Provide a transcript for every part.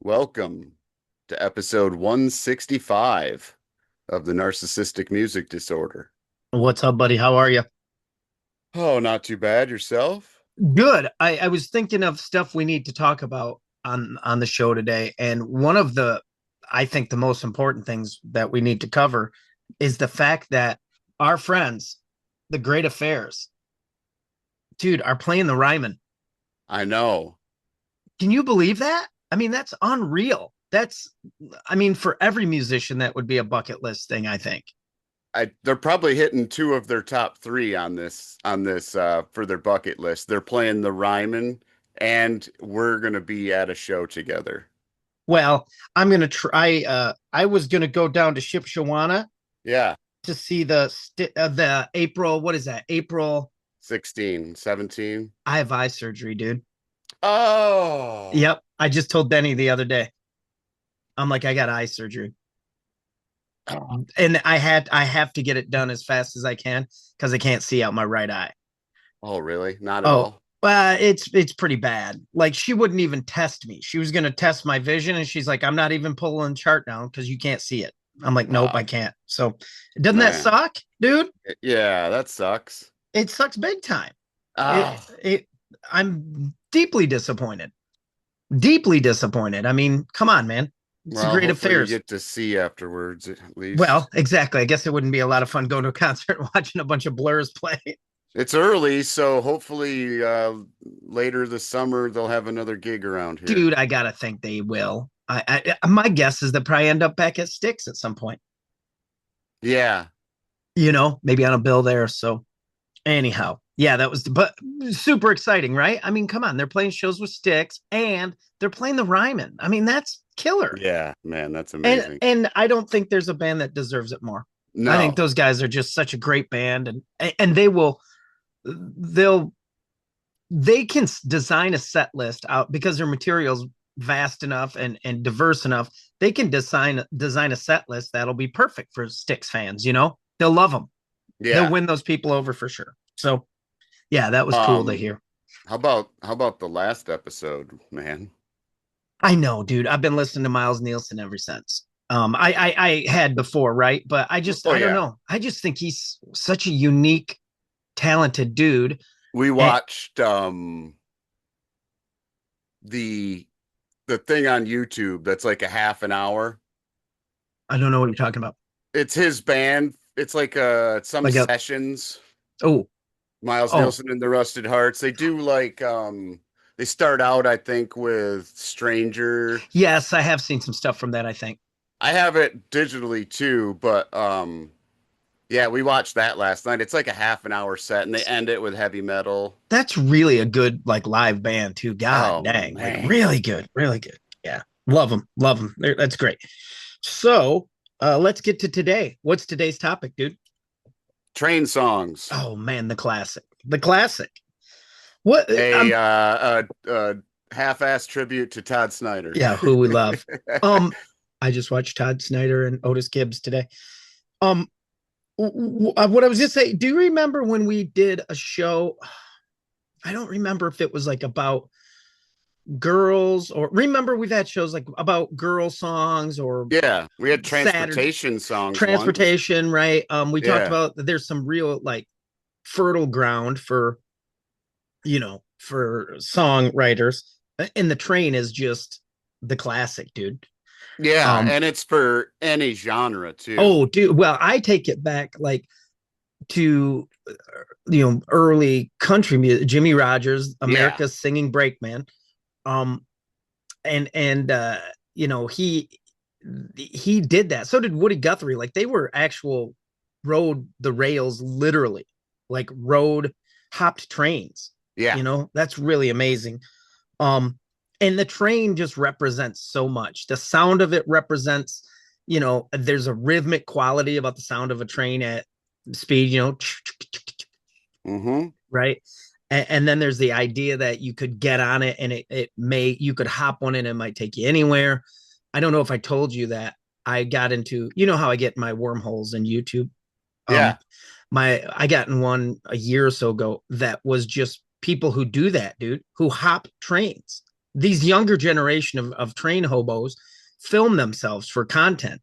Welcome to episode 165 of the Narcissistic Music Disorder. What's up, buddy? How are you? Oh, not too bad. Yourself? Good. I was thinking of stuff we need to talk about on the show today, and one of the I think the most important things that we need to cover is the fact that our friends, the Great Affairs, dude, are playing the Ryman. I know. Can you believe that? I mean, that's unreal. I mean, for every musician, that would be a bucket list thing, I think. They're probably hitting two of their top three on this for their bucket list. They're playing the Ryman, and we're gonna be at a show together. Well, I'm gonna try. I was gonna go down to Shipshawana Yeah, to see the April. What is that? April. 16, 17. I have eye surgery, dude. Oh, Yep. I just told Benny the other day. I'm like, I got eye surgery, and I have to get it done as fast as I can because I can't see out my right eye. oh, really? Not at Oh, all. it's pretty bad. Like she wouldn't even test me. She was gonna test my vision, and she's like, I'm not even pulling chart down because you can't see it. I'm like, nope, I Wow, can't. So, doesn't that man. suck, dude? Yeah, that sucks. It sucks big time. It Oh. it. I'm deeply disappointed. Deeply disappointed. I mean, come on, man. It's a Well, great hopefully you affairs. get to see afterwards at Well, least. exactly. I guess it wouldn't be a lot of fun going to a concert and watching a bunch of blurs play. It's early, so hopefully later this summer they'll have another gig around here. Dude, I gotta think they will. My guess is they'll probably end up back at Sticks at some point. Yeah. Maybe on a bill there. So anyhow, yeah, but super exciting, right? I mean, come on, they're playing shows with Sticks and they're playing the Ryman. I mean, that's killer. Yeah, man, that's And amazing. and I don't think there's a band that deserves it more. I think No. those guys are just such a great band, and they'll they can design a set list out because their materials vast enough and diverse enough. They can design a set list that'll be perfect for Styx fans. They'll love them. They'll Yeah. win those people over for sure. So yeah, that was cool to Um hear. how about the last episode, man? I know, dude. I've been listening to Miles Nielsen ever since. I had before, right? But Oh I don't yeah. know. I just think he's such a unique, talented dude. We And watched the the thing on YouTube that's like a half an hour. I don't know what you're talking about. It's his band. It's like some Like a sessions. oh Miles oh Nielsen and the Rusted Hearts. They do like they start out I think with Stranger. yes, I have seen some stuff from that. I think. I have it digitally too, but yeah, we watched that last night. It's like a half an hour set and they end it with heavy metal. That's really a good like live band too. God Oh dang, like man. really good, really good. Yeah, love them, love them. That's great. So let's get to today. What's today's topic, dude? Train songs. Oh man, the classic, the classic. What A I'm half-ass tribute to Todd Snyder. Yeah, who we love. Um, I just watched Todd Snyder and Otis Gibbs today. Um, what I was just saying, do you remember when we did a show? I don't remember if it was like about girls or remember we've had shows like about girl songs or Yeah, we had Saturday transportation songs once. transportation, right? We talked Yeah. about that there's some real like fertile ground for songwriters, and the train is just the classic, dude. Yeah, Um, and it's for any genre too. oh, dude. Well, I take it back like to early country music. Jimmy Rogers, Yeah. America's Singing Brakeman. Um, and he did that. So did Woody Guthrie. Like they were actual rode the rails literally, like rode hopped trains. Yeah. That's really amazing. Um, and the train just represents so much. The sound of it represents, there's a rhythmic quality about the sound of a train at speed, Mm-hmm. right? And then there's the idea that you could get on it and you could hop on it and it might take you anywhere. I don't know if I told you that I got into, how I get my wormholes in YouTube. Um, Yeah. I got in one a year or so ago that was just people who do that, dude, who hop trains. these younger generation of train hobos film themselves for content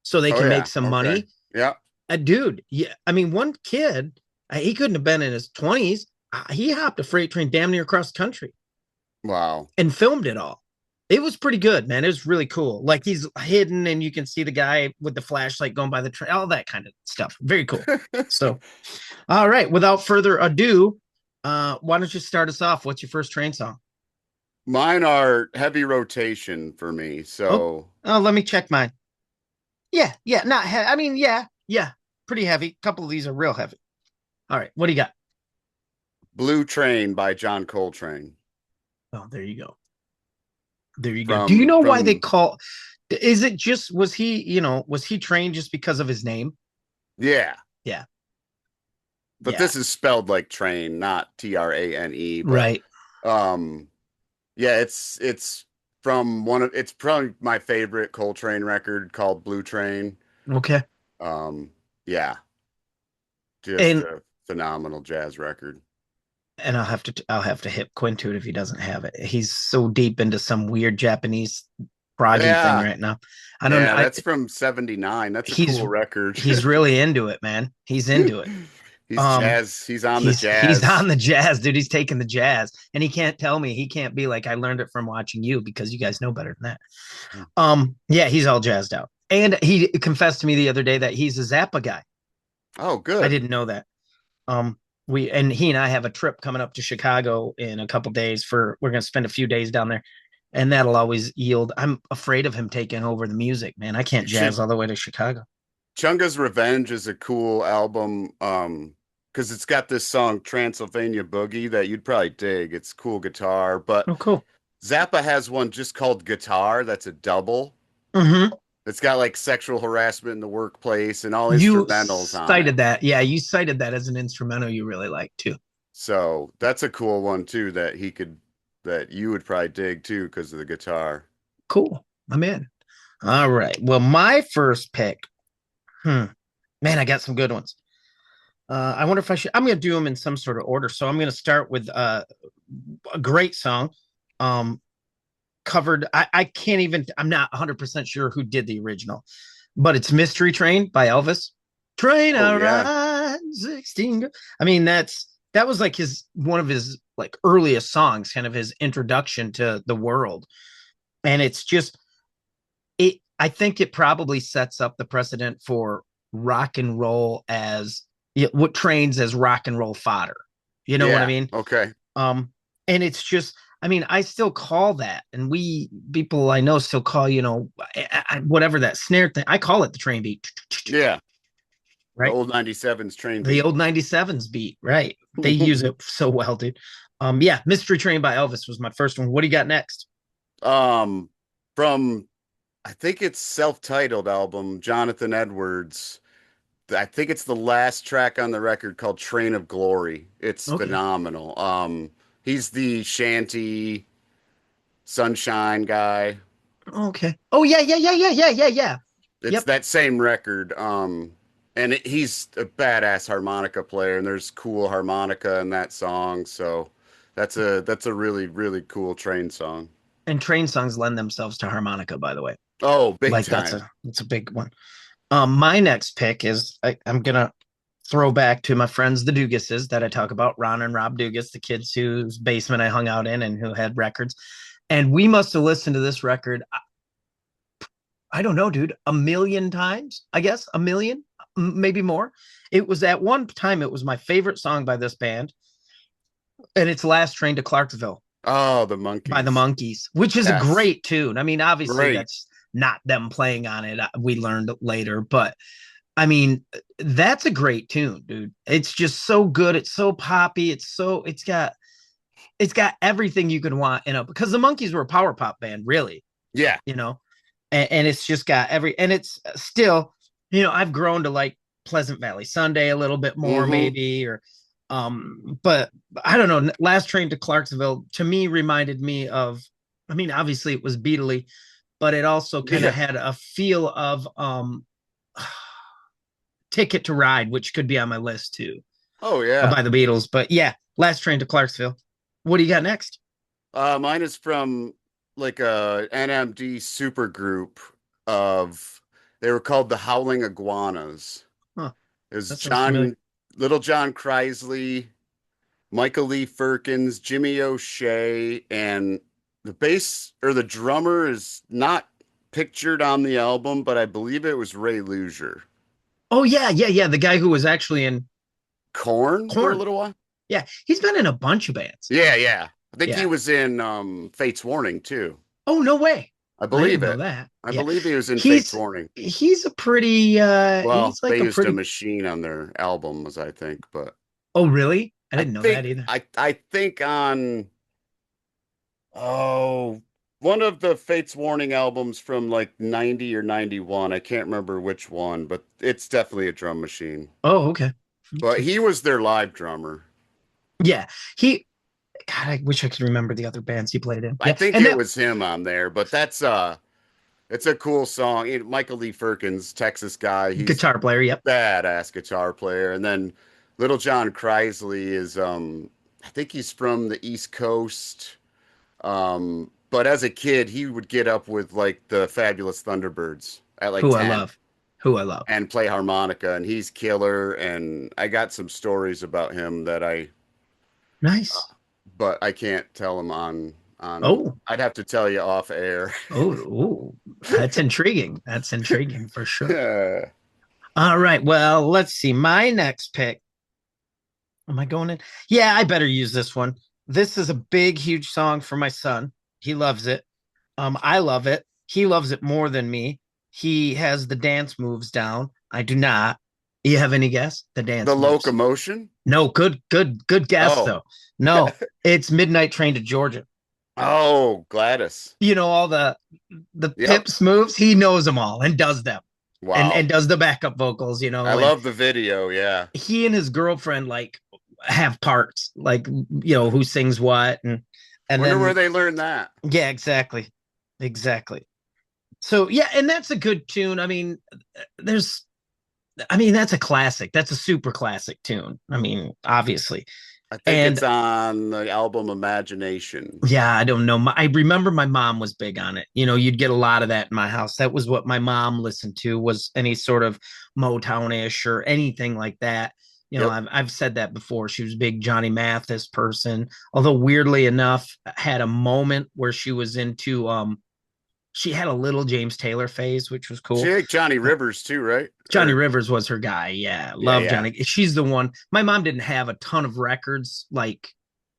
so they Oh can make yeah. some Okay. money. Yeah. Dude, yeah, I mean, one kid, he couldn't have been in his 20s. He hopped a freight train damn near across the country Wow. and filmed it all. It was pretty good, man. It was really cool. Like he's hidden and you can see the guy with the flashlight going by the train, all that kind of stuff. Very cool. So, all right, without further ado, why don't you start us off? What's your first train song? Mine are heavy rotation for me. Oh, So let me check mine. Yeah, yeah, not I mean, yeah, yeah, pretty heavy. A couple of these are real heavy. All right, what do you got? Blue Train by John Coltrane. Oh, there you go. There you go. Do you From know why they from call? Is it just was he trained just because of his name? yeah. Yeah, But yeah, this is spelled like train, not Trane. But right. um yeah, it's from one of it's probably my favorite Coltrane record called Blue Train. Okay. Um yeah, just And a phenomenal jazz record. I'll have to hip Quinn to it if he doesn't have it. He's so deep into some weird Japanese proggy thing Yeah. right now. I don't know. Yeah, that's from 79. That's a He's cool record. he's really into it, man. He's into it. He's Um, jazz. He's on the he's jazz. on the jazz, dude. He's taking the jazz, and he can't tell me. He can't be like I learned it from watching you because you guys know better than that. Yeah, he's all jazzed out, and he confessed to me the other day that he's a Zappa guy. Oh, I good. didn't know that. We and he and I have a trip coming up to Chicago in a couple days for we're gonna spend a few days down there, and that'll always yield. I'm afraid of him taking over the music, man. I can't You jazz should all the way to Chicago. Chunga's Revenge is a cool album because it's got this song Transylvania Boogie that you'd probably dig. It's cool guitar, but Oh, cool. Zappa has one just called Guitar that's a double. Mm-hmm. It's got like sexual harassment in the workplace and all You instrumentals on it. cited that. Yeah, you cited that as an instrumental you really like too. So that's a cool one too that you would probably dig too because of the guitar. Cool. I'm in. All right. Well, my first pick. Hmm. Man, I got some good ones. I wonder if I should. I'm going to do them in some sort of order. So I'm going to start with a great song. Um, covered. I can't even. I'm not 100% sure who did the original, but it's "Mystery Train" by Elvis. Train Oh I yeah. ride 16. I mean, that was like his one of his like earliest songs, kind of his introduction to the world, and it's just it. I think it probably sets up the precedent for rock and roll as what trains as rock and roll fodder. You know what I Yeah. mean? Okay. Um, and it's just, I mean, I still call that, and we people I know still call, whatever that snare thing. I call it the train beat, Yeah. The right? old 97's train The beat. old 97s beat, right? They use it so well, dude. Yeah, Mystery Train by Elvis was my first one. What do you got next? Um, from I think it's self-titled album, Jonathan Edwards. I think it's the last track on the record called Train of Glory. It's Okay. phenomenal. He's the shanty sunshine guy. Okay. Oh yeah, yeah, yeah, yeah, yeah, yeah, yeah. It's Yep. that same record. He's a badass harmonica player, and there's cool harmonica in that song. So that's a really, really cool train song. And train songs lend themselves to harmonica, by the way. Oh, big Like time. that's a big one. My next pick is I'm gonna throw back to my friends the Dugases that I talk about, Ron and Rob Dugas, the kids whose basement I hung out in and who had records. And we must have listened to this record, I don't know, dude, a million times, I guess, a million, maybe more. It was at one time, it was my favorite song by this band, and it's Last Train to Clarksville Oh, the by the Monkeys. Monkees, which is a Yes. great tune. I mean, obviously, Great. that's not them playing on it. We learned later, but I mean, that's a great tune, dude. It's just so good. It's so poppy. It's got everything you could want in it because the Monkees were a power pop band, really, Yeah. you know. And it's just got and it's still, I've grown to like Pleasant Valley Sunday a little bit more, Mm-hmm. maybe, or but I don't know. Last Train to Clarksville to me reminded me of, I mean, obviously it was Beatley, but it also kind of Yeah. had a feel of Ticket to Ride, which could be on my list too, Oh yeah. by the Beatles. But yeah, Last Train to Clarksville. What do you got next? Mine is from like a NMD super group of they were called the Howling Iguanas. Huh, It was that sounds familiar. Little John Crisley, Michael Lee Firkins, Jimmy O'Shea, and the bass or the drummer is not pictured on the album, but I believe it was Ray Luzier. Oh yeah, yeah, yeah. The guy who was actually in Corn for a Corn. little while. Yeah, he's been in a bunch of bands. Yeah, yeah. I think he Yeah. was in Fate's Warning too. Oh no way. I I believe didn't know it. that. I Yeah. believe he was in Fate's He's Warning. he's a pretty Well, he's like they a used a pretty machine on their albums, I think, but Oh really? I didn't know that either. I think on oh one of the Fate's Warning albums from like 90 or 91. I can't remember which one, but it's definitely a drum machine. Oh, okay. But Okay. he was their live drummer. Yeah. He God, I wish I could remember the other bands he played in. I Yeah. think And it that was him on there, but that's it's a cool song. Michael Lee Firkins, Texas guy, he's guitar player, yep. badass guitar player. And then Little John Crisley is I think he's from the East Coast. But as a kid, he would get up with like the Fabulous Thunderbirds at like Who I 10 love. Who I love. and play harmonica, and he's killer. And I got some stories about him that Nice. but I can't tell him on. Oh, I'd have to tell you off air. oh, that's intriguing. That's intriguing for sure. Yeah. All right. Well, let's see. My next pick. Am I going in? Yeah, I better use this one. This is a big, huge song for my son. He loves it. I love it. He loves it more than me. He has the dance moves down. I do not. You have any guess? The The dance moves. locomotion. No, good guess Oh, though. No, it's Midnight Train to Georgia. oh, Gladys. You know all the Yep. Pips moves. He knows them all and does them, and Wow. does the backup vocals. You I know, and love the video. Yeah. he and his girlfriend like have parts, like who sings what, and Wonder where then they learned that. yeah, exactly. So yeah, and that's a good tune. I mean, there's, I mean, that's a classic. That's a super classic tune. I mean, obviously. I think And it's on the album Imagination. yeah, I don't know. I remember my mom was big on it. You'd get a lot of that in my house. That was what my mom listened to, was any sort of Motown-ish or anything like that. Yep. I've said that before. She was a big Johnny Mathis person, although weirdly enough, had a moment where she was into she had a little James Taylor phase, which was She cool. liked Johnny Uh, Rivers too, right? Johnny Or Rivers was her guy. Yeah, yeah, love yeah. Johnny. She's the one. My mom didn't have a ton of records like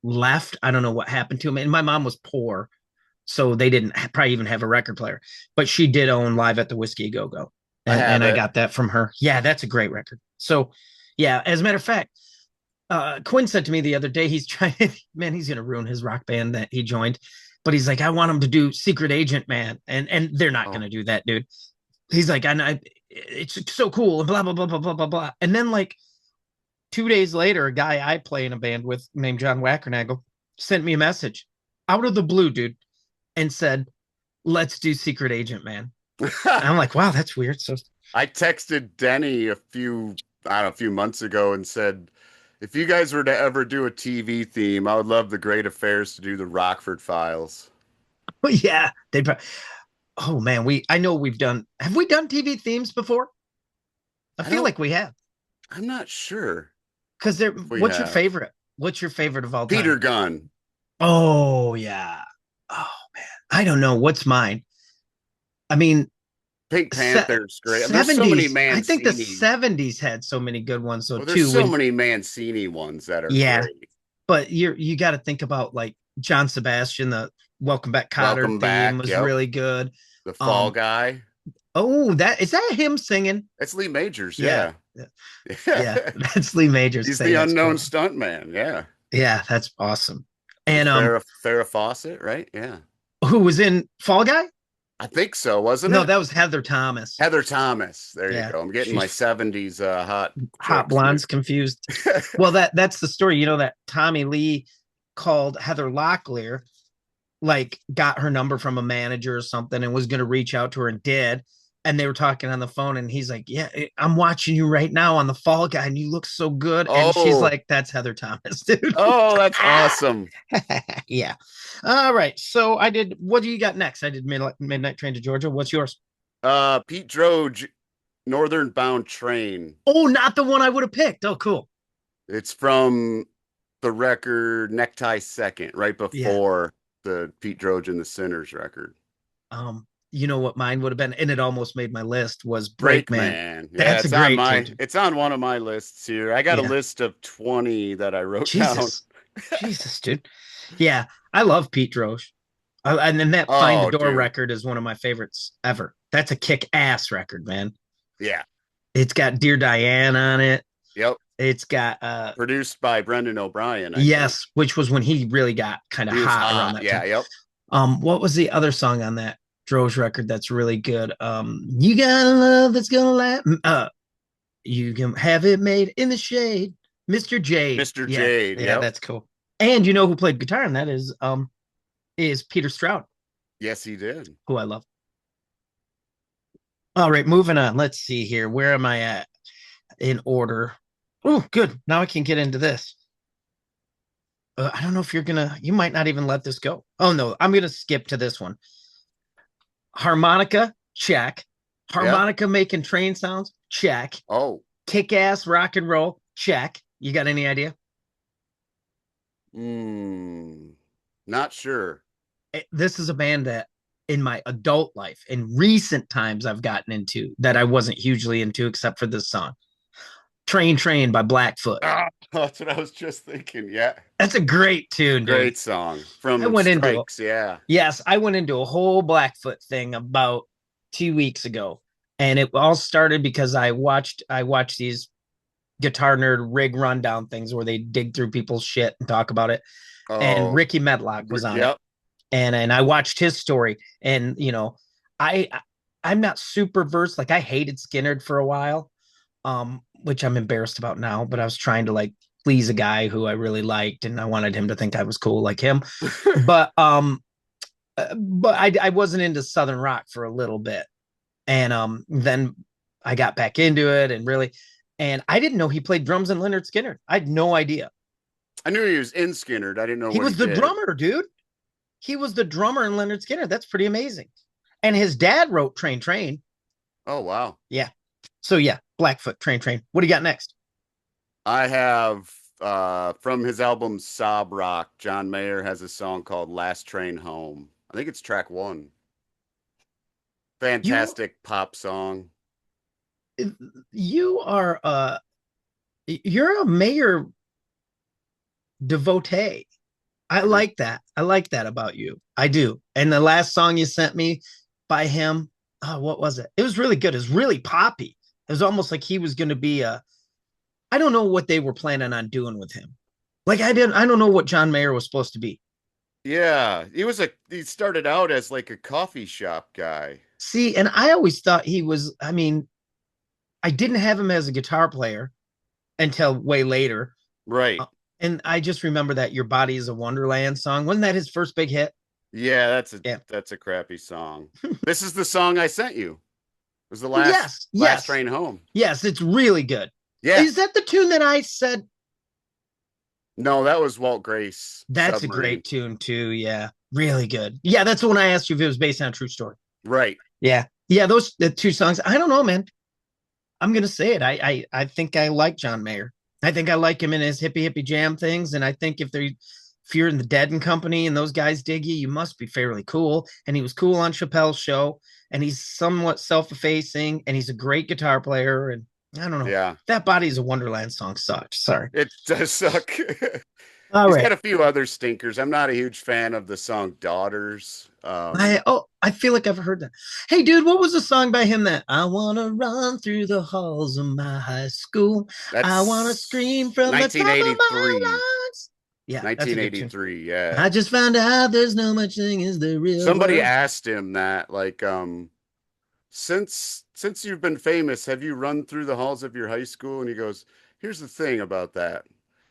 left. I don't know what happened to him. And my mom was poor, so they didn't probably even have a record player. But she did own Live at the Whiskey Go Go, I and have I it. got that from her. Yeah, that's a great record. So, yeah, as a matter of fact, Quinn said to me the other day, he's trying. Man, he's gonna ruin his rock band that he joined. But he's like, I want him to do Secret Agent Man, and they're not Oh, gonna do that, dude. He's like, it's so cool, and blah blah blah blah blah blah blah. And then like 2 days later, a guy I play in a band with named John Wackernagel sent me a message out of the blue, dude, and said, "Let's do Secret Agent Man." And I'm like, wow, that's weird. So I texted Denny I don't know, a few months ago and said, if you guys were to ever do a TV theme, I would love the Great Affairs to do the Rockford Files. yeah, they. Oh man, I know we've done. Have we done TV themes before? I I feel don't, like we have. I'm not sure Because they're. if we What's your have. favorite? What's your favorite of all Peter time? Gunn. Oh yeah. Oh man, I don't know what's mine. I mean, Pink Panther's great. There's so many 70s. I think the Mancini. 70s had so many good ones though Well, there's too. so When many Mancini ones that are yeah, great. but you got to think about like John Sebastian. The Welcome Back Cotter Welcome theme back. was Yep. really good. The Fall Um, Guy. oh, that is that him singing? It's Lee Majors. Yeah, Yeah. yeah, that's Lee Majors He's thing. the That's unknown cool. stuntman. Yeah. Yeah, that's awesome. With And Farrah Fawcett, right? Yeah. who was in Fall Guy? I think so, wasn't No, it? that was Heather Thomas. Heather Thomas. There you Yeah, go. I'm getting my she's 70s hot hot chicks blondes mixed. confused. Well, that's the story. That Tommy Lee called Heather Locklear, like got her number from a manager or something, and was going to reach out to her and did. and they were talking on the phone, and he's like, "Yeah, I'm watching you right now on the Fall Guy, and you look so good." And she's Oh, like, "That's Heather Thomas, dude." oh, that's awesome. Yeah. All right. So I did. What do you got next? I did Midnight Train to Georgia. What's yours? Pete Droge, Northern Bound Train. Oh, not the one I would have picked. Oh, cool. It's from the record Necktie Second, right Yeah. before the Pete Droge and the Sinners record. You know what mine would have been, and it almost made my list was Breakman. Breakman. Yeah, That's a great tune. it's on one of my lists here. I got a Yeah. list of 20 that I wrote down. Jesus. Jesus, dude. Yeah. I love Pete Droge. And then that Find the Oh, Door dude. record is one of my favorites ever. That's a kick ass record, man. Yeah. It's got Dear Diane on it. Yep. It's got Produced by Brendan O'Brien, I think. yes, which was when he really got kind of He was hot around hot. that Yeah, time. yep. What was the other song on that Droge record that's really good? You got a love that's gonna last. You can have it made in the shade, Mr. Jade. Mr. Yeah, Jade, yeah, yep. that's cool. And you know who played guitar on that is Peter Stroud, Yes, he did. who I love. All right, moving on. Let's see here. Where am I at in order? Oh, good. Now I can get into this. I don't know if you might not even let this go. Oh, no, I'm going to skip to this one. Harmonica, check. Yeah. Harmonica making train sounds, check. Oh. Kick ass rock and roll, check. You got any idea? Not sure. This is a band that in my adult life, in recent times, I've gotten into that I wasn't hugely into except for this song. Train by Blackfoot. Ah, that's what I was just thinking. Yeah. That's a great tune, dude. Great song I from went into Strikes. Yeah. Yes, I went into a whole Blackfoot thing about 2 weeks ago. And it all started because I watched these guitar nerd rig rundown things where they dig through people's shit and talk about it. And Oh, Ricky Medlock was on it. yep. And I watched his story. And I I'm not super versed. Like I hated Skinnerd for a while, which I'm embarrassed about now, but I was trying to like please a guy who I really liked and I wanted him to think I was cool like him. But I wasn't into Southern rock for a little bit. And then I got back into it and I didn't know he played drums in Leonard Skinner. I had no idea. I knew he was in Skinnerd. I didn't know He what was he the did. drummer, dude. He was the drummer in Leonard Skinner. That's pretty amazing. And his dad wrote Train. Oh, wow. Yeah. So yeah, Blackfoot, Train. What do you got next? I have from his album Sob Rock, John Mayer has a song called Last Train Home. I think it's track one. You Fantastic pop song. you are you're a Mayer devotee. I Every like that. I like that about you. I do. And the last song you sent me by him, oh, what was it? It was really good. It was really poppy. It was almost like he was going to be a. I don't know what they were planning on doing with him. Like I don't know what John Mayer was supposed to be. Yeah, he started out as like a coffee shop guy. See, and I always thought he was. I mean, I didn't have him as a guitar player until way later. Right. Uh, and I just remember that "Your Body Is a Wonderland" song. Wasn't that his first big hit? Yeah, Yeah. that's a crappy song. This is the song I sent you. It was the Yes, last yes, train home. yes. It's really good. Yeah. Is that the tune that I said? No, that was Walt Grace That's a Submarine. great tune too. Yeah, really good. Yeah, that's the one I asked you if it was based on a true story. Right. Yeah, yeah. Those the two songs. I don't know, man. I'm gonna say it. I think I like John Mayer. I think I like him in his hippie jam things, and I think if you're in the Dead and Company and those guys dig you, you must be fairly cool. And he was cool on Chappelle's show, and he's somewhat self-effacing, and he's a great guitar player. And I don't know. Yeah. That Body Is a Wonderland song sucks. Sorry. It does suck. All He's right. got a few other stinkers. I'm not a huge fan of the song Daughters. I feel like I've heard that. Hey, dude, what was the song by him that I want to run through the halls of my high school? I want to That's scream from the top of my 1983. lungs. Yeah, that's a good tune. 1983, yeah. I just found out there's no much thing as the real Somebody world. asked him that, like, since you've been famous, have you run through the halls of your high school? And he goes, here's the thing about that.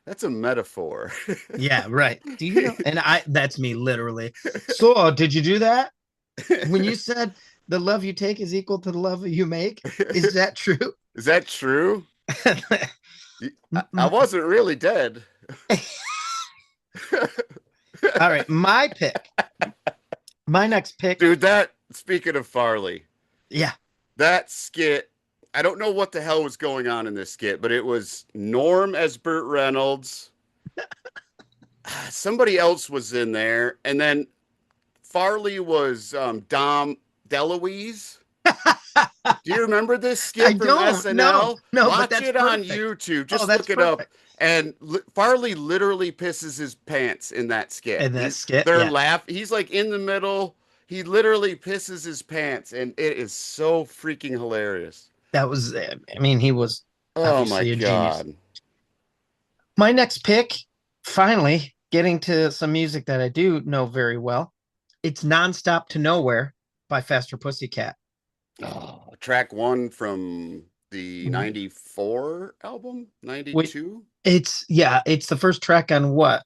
That's a metaphor. Yeah, right. Do you know? And that's me literally. So, did you do that? When you said the love you take is equal to the love you make. Is that true? Is that true? I All wasn't really dead. right, my pick. My next pick. Dude, that speaking of Farley, Yeah. that skit, I don't know what the hell was going on in this skit, but it was Norm as Burt Reynolds. Somebody else was in there, and then Farley was Dom DeLuise. Do you remember this I skit from don't. No, SNL? no, but Watch that's it on perfect. YouTube. Oh, Just that's look it up. perfect. And Farley literally pisses his pants in that skit. And that skit, They're yeah, laughing. He's like in the middle. He literally pisses his pants, and it is so freaking hilarious. that was. I mean, he was Oh my obviously a genius. God. My next pick, finally getting to some music that I do know very well. It's "Nonstop to Nowhere" by Faster Pussycat. Oh, track one from the 94 album, Wait, 92? it's the first track on what?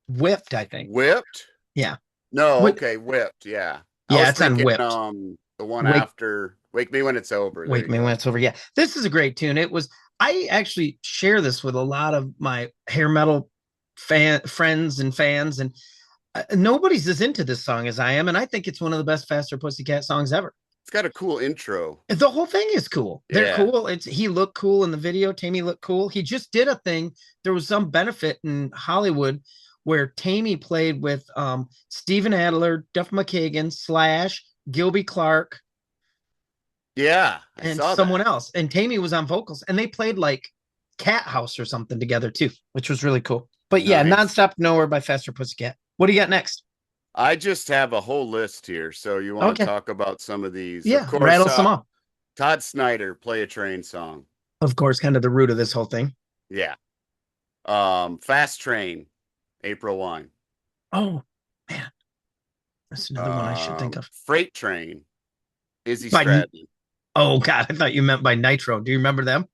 Whipped, I think. Whipped? Yeah. No, What? okay, Whipped, yeah. I Yeah, was it's on thinking Whipped. the one Wake after Wake Me When It's Over. There Wake you Me When go. It's Over. Yeah, this is a great tune. It was. I actually share this with a lot of my hair metal friends and fans, and nobody's as into this song as I am, and I think it's one of the best Faster Pussycat songs ever. It's got a cool intro. The whole thing is cool. They're Yeah. cool. It's he looked cool in the video. Tammy looked cool. He just did a thing. There was some benefit in Hollywood where Tammy played with Steven Adler, Duff McKagan, Slash, Gilby Clarke, Yeah, I and saw someone that. else. And Tammy was on vocals, and they played like Cat House or something together too, which was really cool. But yeah, Nice. Nonstop Nowhere by Faster Pussycat. What do you got next? I just have a whole list here, so you want to Okay. talk about some of these. Of Yeah, course, rattle some off. Todd Snyder, Play a Train song. Of course, kind of the root of this whole thing. Yeah. Fast Train, April Wine. Oh, man. That's another one I should think of. Freight Train, Izzy By Stradlin. Oh God, I thought you meant by Nitro. Do you remember them?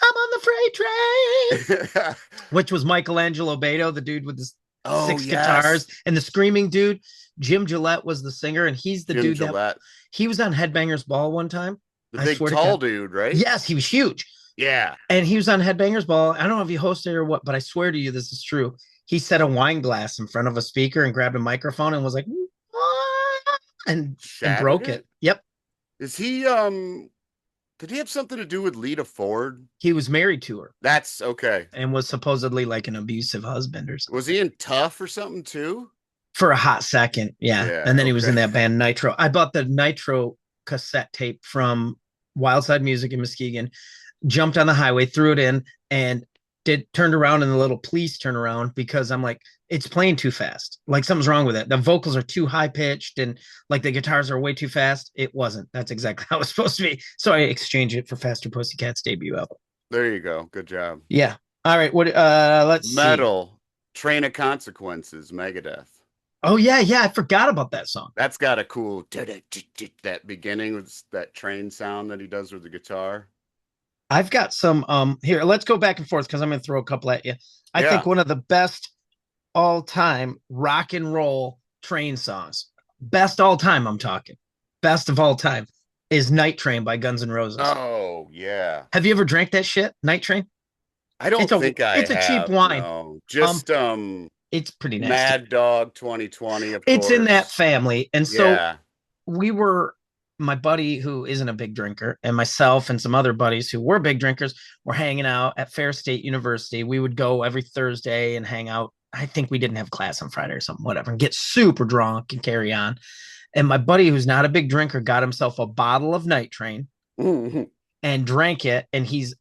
I'm on the freight train, which was Michelangelo Beto, the dude with the Oh, six guitars, yes. and the screaming dude. Jim Gillette was the singer, and he's the Jim dude that Gillette. he was on Headbangers Ball one time. The I big swear to tall God. dude, right? Yes, he was huge. Yeah. And he was on Headbangers Ball. I don't know if he hosted or what, but I swear to you, this is true. He set a wine glass in front of a speaker and grabbed a microphone and was like, "What?" and Shattered broke it? it. Yep. Is he did he have something to do with Lita Ford? He was married to her That's okay. and was supposedly like an abusive husband or something. Was he in Tough or something too? For a hot second. Yeah. Yeah, And then he was in okay. that band Nitro. I bought the Nitro cassette tape from Wildside Music in Muskegon, jumped on the highway, threw it in, and turned around in the little police turn around because I'm like, it's playing too fast. Like something's wrong with it. The vocals are too high pitched and like the guitars are way too fast. It wasn't. That's exactly how it was supposed to be. So I exchanged it for Faster Pussycat's debut album. There you go. Good job. Yeah. All right. What let's see. Metal, Train of Consequences, Megadeth. Oh yeah, yeah. I forgot about that song. That's got a cool that beginning with that train sound that he does with the guitar. I've got some here. Let's go back and forth because I'm gonna throw a couple at you. I think Yeah. one of the best all time rock and roll train songs, best all time, I'm talking, best of all time, is Night Train by Guns N' Roses. Oh, yeah. Have you ever drank that shit? Night Train? I don't think I It's a cheap have, wine. no. Just It's pretty nasty. Mad Dog 2020, of It's in that course. family. And so Yeah. we were my buddy who isn't a big drinker and myself and some other buddies who were big drinkers were hanging out at Fair State University. We would go every Thursday and hang out. I think we didn't have class on Friday or something, whatever, and get super drunk and carry on. And my buddy, who's not a big drinker, got himself a bottle of Night Train and drank it. And he's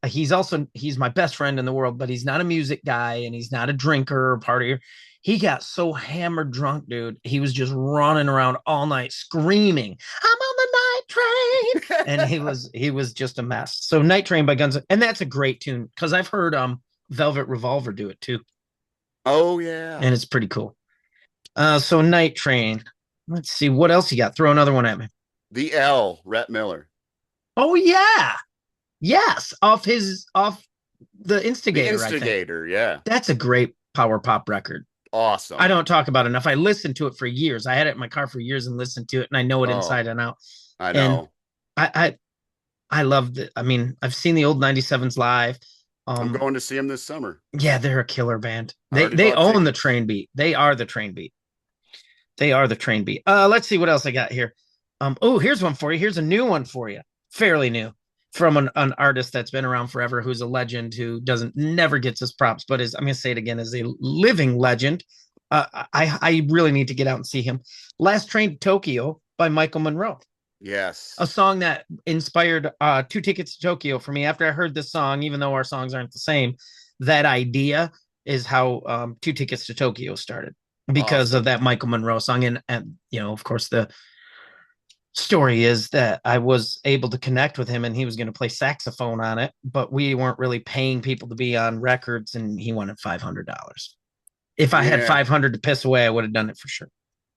my best friend in the world, but he's not a music guy and he's not a drinker or partier. He got so hammered drunk, dude. He was just running around all night screaming, "I'm on the Night Train!" And he was just a mess. So Night Train by Guns, and that's a great tune because I've heard Velvet Revolver do it too, Oh, yeah. and it's pretty cool. So Night Train. Let's see what else you got. Throw another one at me. The L, Rhett Miller. Oh yeah, yes, off the The Instigator. I think Instigator, yeah. that's a great power pop record. I awesome. don't talk about enough. I listened to it for years. I had it in my car for years and listened to it, and I know it Oh, inside and out. I And know. I I loved it. I mean, I've seen the old 97s live. I'm Um, going to see him this summer. yeah, they're a killer band. I They already they bought own the tickets. train beat. They are the train beat. They are the train beat. Let's see what else I got here. Oh, here's one for you. Here's a new one for you. Fairly new. From an artist that's been around forever, who's a legend, who doesn't never gets his props, but is, I'm gonna say it again, is a living legend. I really need to get out and see him. Last Train to Tokyo by Michael Monroe, a Yes. song that inspired Two Tickets to Tokyo for me. After I heard this song, even though our songs aren't the same, that idea is how Two Tickets to Tokyo started, because of Awesome. that Michael Monroe song. And you know, of course, the story is that I was able to connect with him and he was going to play saxophone on it, but we weren't really paying people to be on records, and he wanted $500. If I had Yeah, 500 to piss away, I would have done it for sure.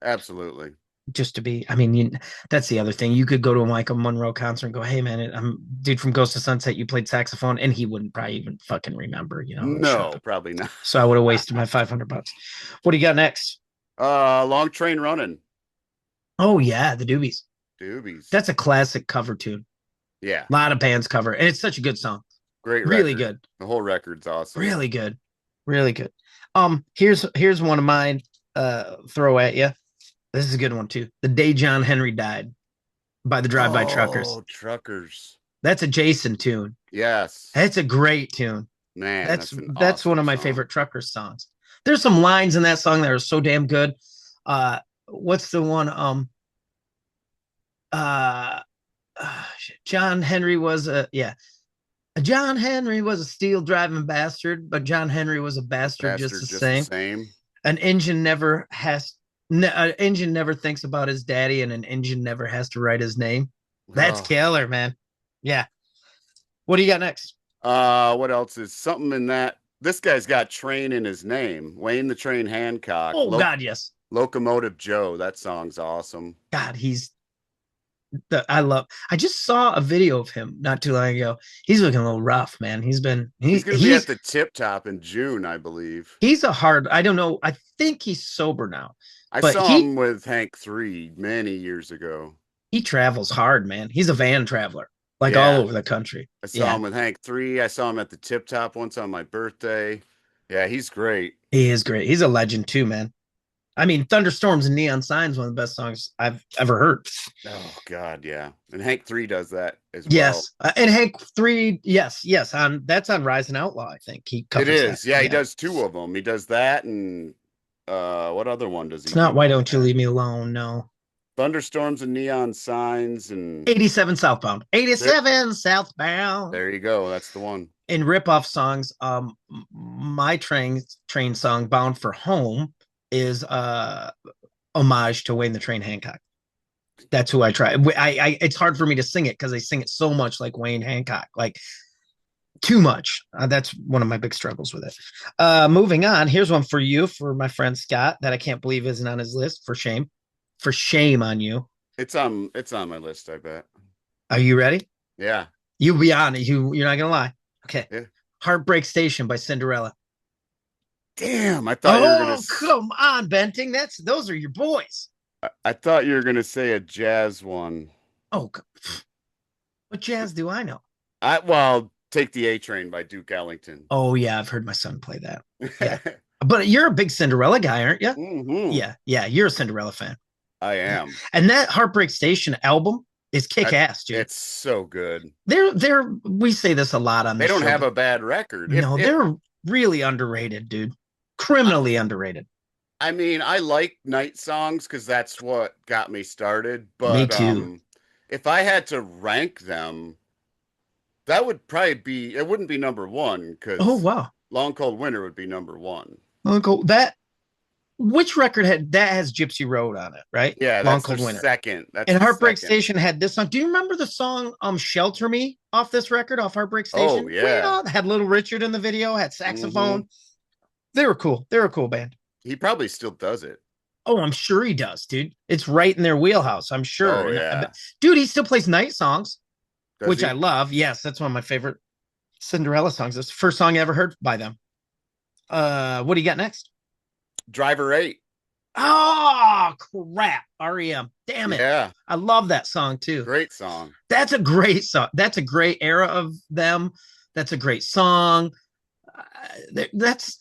absolutely. Just to be, I mean, that's the other thing. You could go to a Michael Monroe concert and go, "Hey man, I'm dude from Ghost of Sunset. You played saxophone," and he wouldn't probably even fucking remember, shut No, up. probably not. So I would have wasted my $500. What do you got next? Long Train Running. Oh yeah, the Doobies. Doobies. That's a classic cover tune. Yeah, A lot of bands cover, and it's such a good song. great Really record. good. The whole record's awesome. Really good. Really good. Here's one of mine. Throw at you. This is a good one too. The Day John Henry Died by the Drive-By Truckers. Oh, Truckers. That's a Jason tune. Yes. It's a great tune. Man, That's that's an that's one awesome of my song. favorite Truckers songs. There's some lines in that song that are so damn good. What's the one? Uh, John Henry was a yeah. John Henry was a steel driving bastard, but John Henry was a bastard just the Bastard just the same. same. An engine never has an engine never thinks about his daddy, and an engine never has to write his name. That's Oh. killer, man. Yeah. What do you got next? What else is something in that? This guy's got Train in his name. Wayne the Train Hancock. Oh God, yes. Locomotive Joe. That song's awesome. God, he's the I love. I just saw a video of him not too long ago. He's looking a little rough, man. He's been He's gonna be at the Tip Top in June, I believe. he's a hard. I don't know. I think he's sober now, I but saw him with Hank 3 many years ago. he travels hard, man. He's a van traveler, like all Yeah. over the country. I saw Yeah, him with Hank 3. I saw him at the Tip Top once on my birthday. Yeah, he's great. he is great. He's a legend too, man. I mean, Thunderstorms and Neon Signs, one of the best songs I've ever heard. Oh God, yeah. And Hank 3 does that as well. Yes, and Hank 3, yes, on that's on Rise and Outlaw. I think he It covers that. is. Yeah, he Yeah, does two of them. He does that and what other one does he it's not do Why on Don't You there? Leave Me Alone? No, Thunderstorms and Neon Signs and 87 Southbound, there, 87 Southbound. there you go. That's the one. In rip-off songs, my train song "Bound for Home" is homage to Wayne the Train Hancock. That's who I try. It's hard for me to sing it because I sing it so much like Wayne Hancock, like too much. That's one of my big struggles with it. Moving on, here's one for you, for my friend Scott, that I can't believe isn't on his list. For shame on you. It's on my list, I bet. Are you ready? Yeah. You be honest. You're not gonna lie. Okay. Yeah. Heartbreak Station by Cinderella. Damn, I thought you were gonna Oh, come on, Benting. Those are your boys. I thought you were gonna say a jazz one. Oh, what jazz do I know? Take the A Train by Duke Ellington. Oh yeah, I've heard my son play that. Yeah, but you're a big Cinderella guy, aren't you? Hmm. Yeah, you're a Cinderella fan. I am. And that Heartbreak Station album is kick ass, dude. It's so good. We say this a lot on They this don't show. have a bad record. No, they're really underrated, dude. Criminally underrated. I mean, I like night songs because that's what got me started. Me But too. if I had to rank them, that would probably be, it wouldn't be number one Oh because wow, Long Cold Winter would be number one. Uncle, that which record had that has Gypsy Road on it, right? Yeah, Long that's their Cold Winter. second. That's And the Heartbreak second. Station had this song. Do you remember the song "Shelter Me" off this record, off Heartbreak Oh, Station? yeah. Had Little Richard in the video, had saxophone. Hmm. They were cool. They were a cool band. He probably still does it. Oh, I'm sure he does, dude. It's right in their wheelhouse. I'm sure. Oh, yeah. Dude, he still plays night songs, Does which he? I love. Yes, that's one of my favorite Cinderella songs. That's the first song I ever heard by them. What do you got next? Driver 8. Oh crap. REM. Damn it. Yeah, I love that song too. great song. That's a great song. That's a great era of them. That's a great song.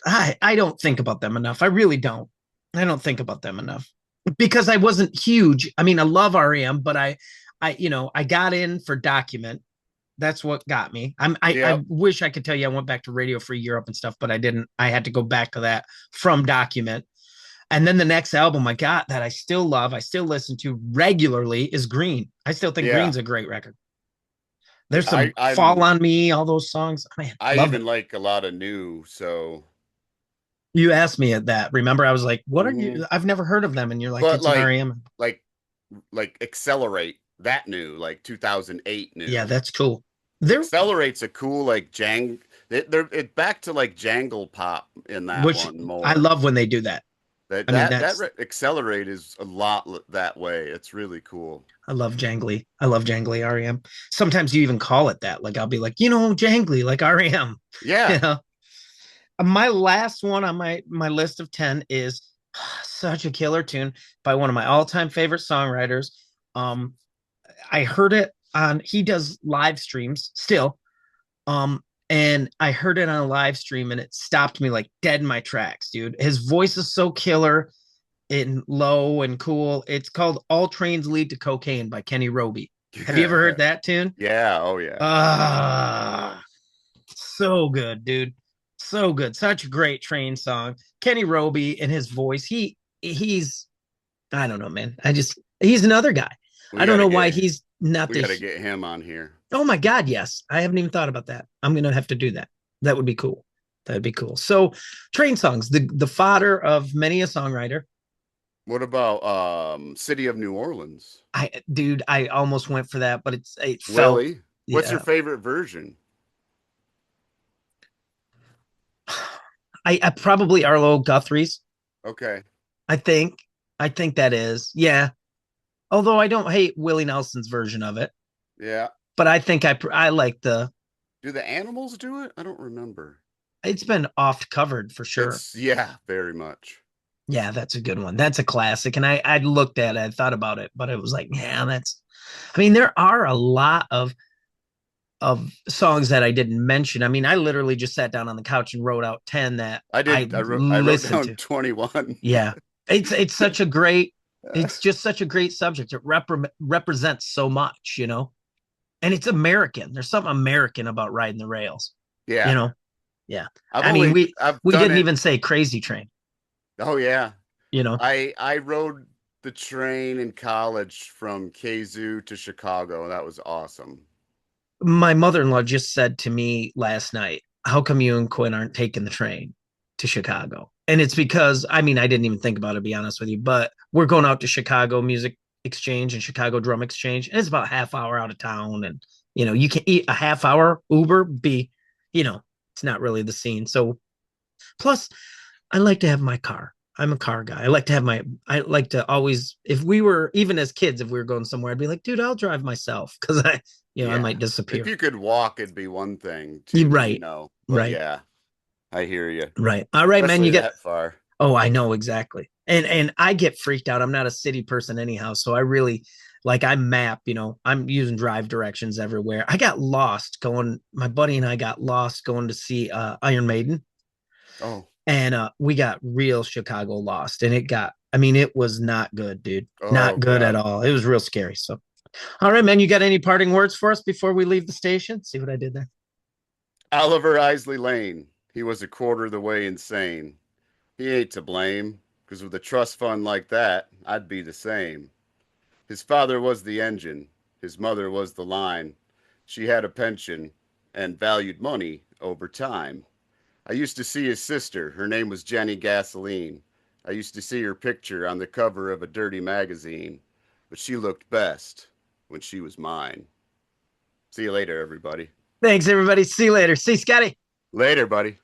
I don't think about them enough. I really don't. I don't think about them enough because I wasn't huge. I mean, I love REM, but I got in for Document. That's what got me. I Yep. wish I could tell you I went back to Radio Free Europe and stuff, but I didn't. I had to go back to that from Document. And then the next album I got that I still love, I still listen to regularly is Green. I still think Yeah. Green's a great record. There's I some Fall I'm on Me, all those songs. Man, I love it. even like a lot of new, so You asked me at that. Remember, I was like, "What are mhm. you?" I've never heard of them, and you're like, But "It's an REM." like Accelerate, that new, like 2008 Yeah, new. that's cool. There, Accelerate's a cool like they're it back to like jangle pop in that which one I more. love when they do that. That I mean, that that that's re Accelerate is a lot that way. It's really cool. I love jangly. I love jangly REM. Sometimes you even call it that. Like I'll be like, jangly like REM. You Yeah. know. My last one on my list of 10 is such a killer tune by one of my all-time favorite songwriters. Um, I heard it on he does live streams still. Um, and I heard it on a live stream and it stopped me like dead in my tracks, dude. His voice is so killer and low and cool. It's called All Trains Lead to Cocaine by Kenny Roby. Have you ever heard that tune? Yeah, oh yeah. Ah, so good, dude. So good. Such a great train song. Kenny Roby and his voice. He's I don't know, man. He's another guy. We I don't gotta know why get he's not we the gotta get him on here. Oh my God, yes. I haven't even thought about that. I'm gonna have to do that. That would be cool. That'd be cool. So train songs, the fodder of many a songwriter. What about City of New Orleans? I almost went for that, but it felt Willie, what's your yeah. favorite version? I probably Arlo Guthrie's. Okay. I think. I think that is. Yeah. Although I don't hate Willie Nelson's version of it, Yeah. but I think I like the Do the animals do it? I don't remember. it's been oft covered for sure. It's yeah, very much. Yeah, that's a good one. That's a classic. And I looked at it, I thought about it, but it was like, yeah, that's I mean, there are a lot of songs that I didn't mention. I mean, I literally just sat down on the couch and wrote out 10 that I I did. I wrote listened down to. 21. Yeah. It's such a great it's just such a great subject. It represents so much, And it's American. There's something American about riding the rails, you Yeah. know. Yeah. I've I mean, only we I've we done didn't it. even say Crazy Train, Oh yeah. you know. I rode the train in college from KZoo to Chicago, and that was awesome. My mother-in-law just said to me last night, "How come you and Quinn aren't taking the train to Chicago?" And it's because I mean, I didn't even think about it, to be honest with you, but we're going out to Chicago Music Exchange and Chicago Drum Exchange, and it's about a half hour out of town, and you can eat a half hour Uber it's not really the scene. So plus, I like to have my car. I'm a car guy. I like to always, if we were, even as kids, if we were going somewhere, I'd be like, dude, I'll drive myself because I Yeah. might If disappear. you could walk, it'd be one thing You're too, right. But Right. yeah, I hear you. Right. All right, man. Especially that far. Oh, I know exactly. And I get freaked out. I'm not a city person anyhow. So I really like I map, I'm using drive directions everywhere. My buddy and I got lost going to see Iron Maiden. Oh, And we got real Chicago lost. And it was not good, dude. oh Not good at God. all. It was real scary. So all right, man. You got any parting words for us before we leave the station? See what I did there? Oliver Isley Lane. He was a quarter of the way insane. He ain't to blame, 'cause with a trust fund like that, I'd be the same. His father was the engine, his mother was the line. She had a pension and valued money over time. I used to see his sister, her name was Jenny Gasoline. I used to see her picture on the cover of a dirty magazine, but she looked best when she was mine. See you later, everybody. Thanks, everybody. See you later. See you, Scotty. Later, buddy.